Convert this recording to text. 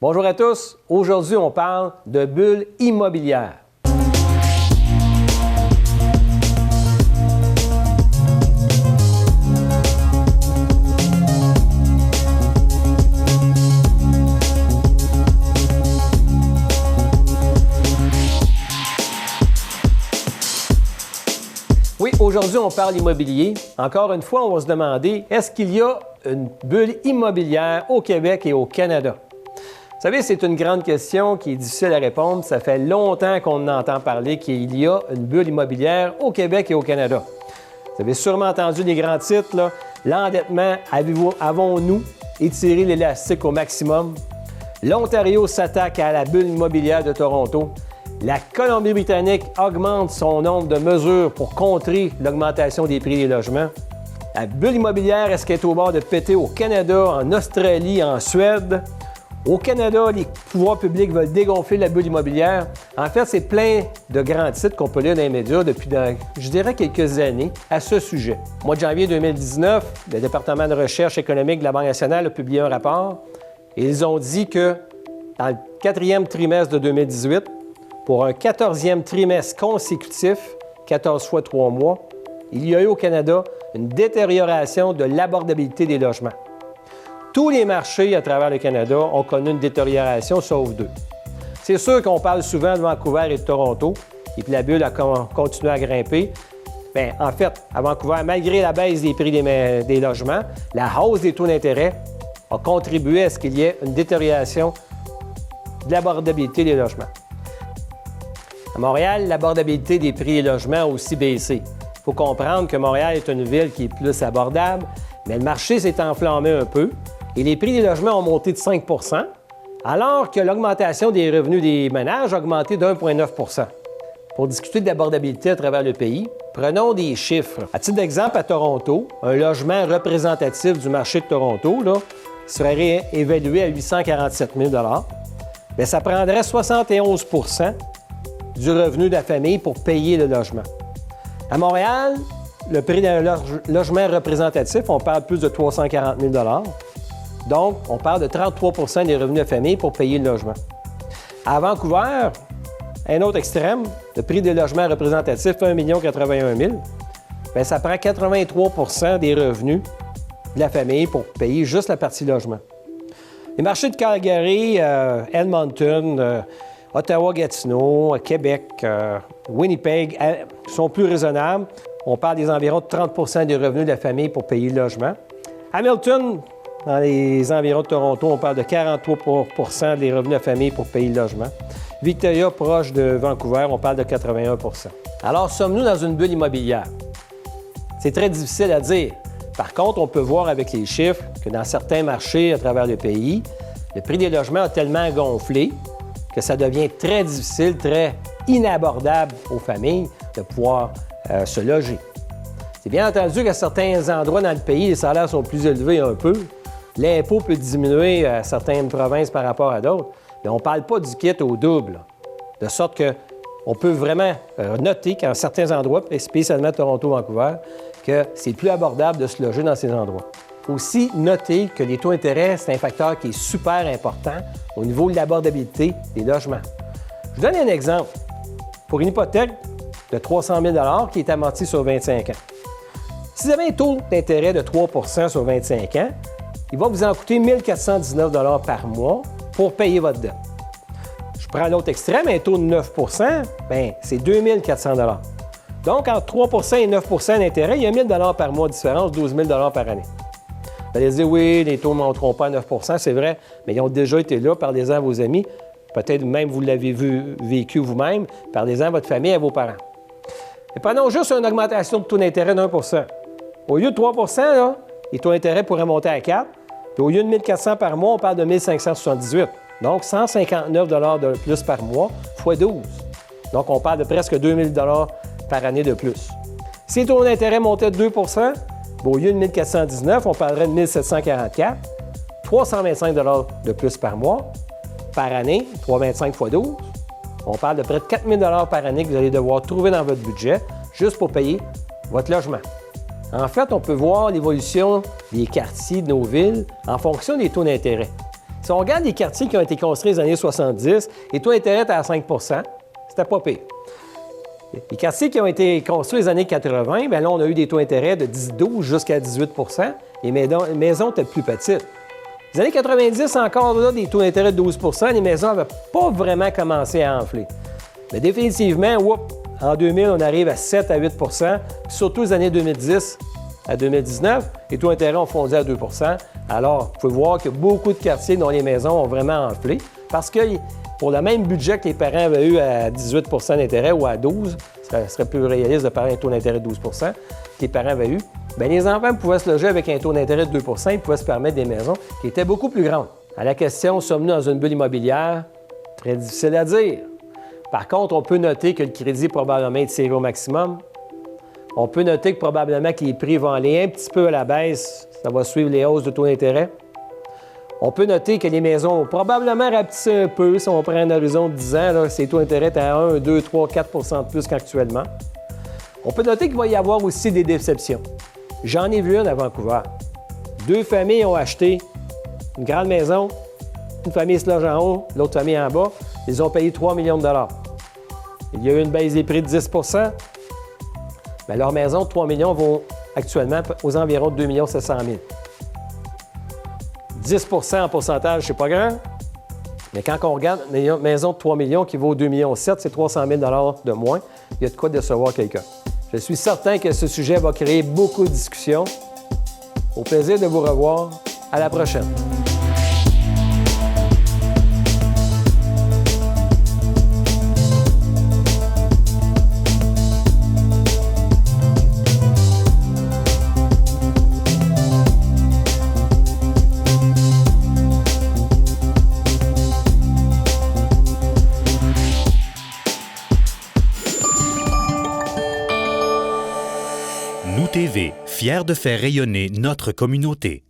Bonjour à tous. Aujourd'hui, on parle de bulles immobilières. Oui, aujourd'hui, on parle immobilier. Encore une fois, on va se demander, est-ce qu'il y a une bulle immobilière au Québec et au Canada? Vous savez, c'est une grande question qui est difficile à répondre. Ça fait longtemps qu'on entend parler qu'il y a une bulle immobilière au Québec et au Canada. Vous avez sûrement entendu les grands titres, là. L'endettement, avons-nous étiré l'élastique au maximum? L'Ontario s'attaque à la bulle immobilière de Toronto. La Colombie-Britannique augmente son nombre de mesures pour contrer l'augmentation des prix des logements. La bulle immobilière, est-ce qu'elle est au bord de péter au Canada, en Australie, en Suède? Au Canada, les pouvoirs publics veulent dégonfler la bulle immobilière. En fait, c'est plein de grands titres qu'on peut lire dans les médias depuis, je dirais, quelques années à ce sujet. Au mois de janvier 2019, le département de recherche économique de la Banque nationale a publié un rapport et ils ont dit que dans le 4e trimestre de 2018, pour un 14e trimestre consécutif, 14 fois 3 mois, il y a eu au Canada une détérioration de l'abordabilité des logements. Tous les marchés à travers le Canada ont connu une détérioration, sauf deux. C'est sûr qu'on parle souvent de Vancouver et de Toronto, et puis la bulle a continué à grimper. Bien, en fait, à Vancouver, malgré la baisse des prix des logements, la hausse des taux d'intérêt a contribué à ce qu'il y ait une détérioration de l'abordabilité des logements. À Montréal, l'abordabilité des prix des logements a aussi baissé. Il faut comprendre que Montréal est une ville qui est plus abordable, mais le marché s'est enflammé un peu et les prix des logements ont monté de 5 % alors que l'augmentation des revenus des ménages a augmenté de 1,9 %. Pour discuter de l'abordabilité à travers le pays, prenons des chiffres. À titre d'exemple, à Toronto, un logement représentatif du marché de Toronto là, serait évalué à 847 000 $. Bien, ça prendrait 71 % du revenu de la famille pour payer le logement. À Montréal, le prix d'un logement représentatif, on parle plus de 340 000 $. Donc, on parle de 33 % des revenus de la famille pour payer le logement. À Vancouver, un autre extrême, le prix des logements représentatifs, 1 081 000 $. Bien, ça prend 83 % des revenus de la famille pour payer juste la partie logement. Les marchés de Calgary, Edmonton, Ottawa-Gatineau, Québec, Winnipeg sont plus raisonnables. On parle des environs de 30 % des revenus de la famille pour payer le logement. Hamilton, dans les environs de Toronto, on parle de 43 % des revenus de la famille pour payer le logement. Victoria, proche de Vancouver, on parle de 81 %. Alors, sommes-nous dans une bulle immobilière? C'est très difficile à dire. Par contre, on peut voir avec les chiffres que dans certains marchés à travers le pays, le prix des logements a tellement gonflé que ça devient très difficile, très inabordable aux familles de pouvoir se loger. C'est bien entendu qu'à certains endroits dans le pays, les salaires sont plus élevés un peu. L'impôt peut diminuer à certaines provinces par rapport à d'autres, mais on ne parle pas du kit au double. De sorte qu'on peut vraiment noter qu'à certains endroits, spécialement Toronto, Vancouver, que c'est plus abordable de se loger dans ces endroits. Il faut aussi noter que les taux d'intérêt, c'est un facteur qui est super important au niveau de l'abordabilité des logements. Je vous donne un exemple. Pour une hypothèque de 300 000 $ qui est amortie sur 25 ans. Si vous avez un taux d'intérêt de 3 % sur 25 ans, il va vous en coûter 1 419 $ par mois pour payer votre dette. Je prends l'autre extrême, un taux de 9 %, bien, c'est 2 400 $. Donc, entre 3 % et 9 % d'intérêt, il y a 1 000 $ par mois de différence, 12 000 $ par année. Vous allez dire, oui, les taux ne monteront pas à 9 %, c'est vrai, mais ils ont déjà été là, parlez-en à vos amis. Peut-être même vous l'avez vécu vous-même, parlez-en à votre famille, à vos parents. Et prenons juste une augmentation de taux d'intérêt de 1 %. Au lieu de 3 % là, les taux d'intérêt pourraient monter à 4 %. Puis au lieu de 1 400 par mois, on parle de 1 578. Donc, 159 $ de plus par mois, x 12. Donc, on parle de presque 2 000 $ par année de plus. Si les taux d'intérêt montaient de 2 %, au lieu de 1 419, on parlerait de 1 744, 325 $ de plus par mois, par année, 325 x 12. On parle de près de 4 000 $ par année que vous allez devoir trouver dans votre budget juste pour payer votre logement. En fait, on peut voir l'évolution des quartiers de nos villes en fonction des taux d'intérêt. Si on regarde les quartiers qui ont été construits dans les années 70, les taux d'intérêt étaient à 5 c'était pas pire. Les quartiers qui ont été construits dans les années 80, bien là, on a eu des taux d'intérêt de 12 jusqu'à 18 les maisons étaient plus petites. Les années 90, encore là, des taux d'intérêt de 12 les maisons n'avaient pas vraiment commencé à enfler. Mais définitivement, en 2000, on arrive à 7 à 8 surtout les années 2010 à 2019, les taux d'intérêt ont fondu à 2 Alors, vous pouvez voir que beaucoup de quartiers dont les maisons ont vraiment enflé parce que pour le même budget que les parents avaient eu à 18 d'intérêt ou à 12 ça serait plus réaliste de parler d'un taux d'intérêt de 12 que les parents avaient eu, bien, les enfants pouvaient se loger avec un taux d'intérêt de 2 ils pouvaient se permettre des maisons qui étaient beaucoup plus grandes. À la question, sommes-nous dans une bulle immobilière? Très difficile à dire. Par contre, on peut noter que le crédit probablement est tiré au maximum. On peut noter que probablement que les prix vont aller un petit peu à la baisse. Ça va suivre les hausses de taux d'intérêt. On peut noter que les maisons ont probablement rapetissé un peu. Si on prend un horizon de 10 ans, là, ces taux d'intérêt étaient à 1, 2, 3, 4 de plus qu'actuellement. On peut noter qu'il va y avoir aussi des déceptions. J'en ai vu une à Vancouver. 2 familles ont acheté une grande maison. Une famille se loge en haut, l'autre famille en bas. Ils ont payé 3 millions de dollars. Il y a eu une baisse des prix de 10 Bien, leur maison de 3 millions vaut actuellement aux environs de 2 700 000. 10 en pourcentage, c'est pas grand. Mais quand on regarde une maison de 3 millions qui vaut 2,7 millions, c'est 300 000 de moins. Il y a de quoi décevoir quelqu'un. Je suis certain que ce sujet va créer beaucoup de discussions. Au plaisir de vous revoir. À la prochaine. Nous TV, fiers de faire rayonner notre communauté.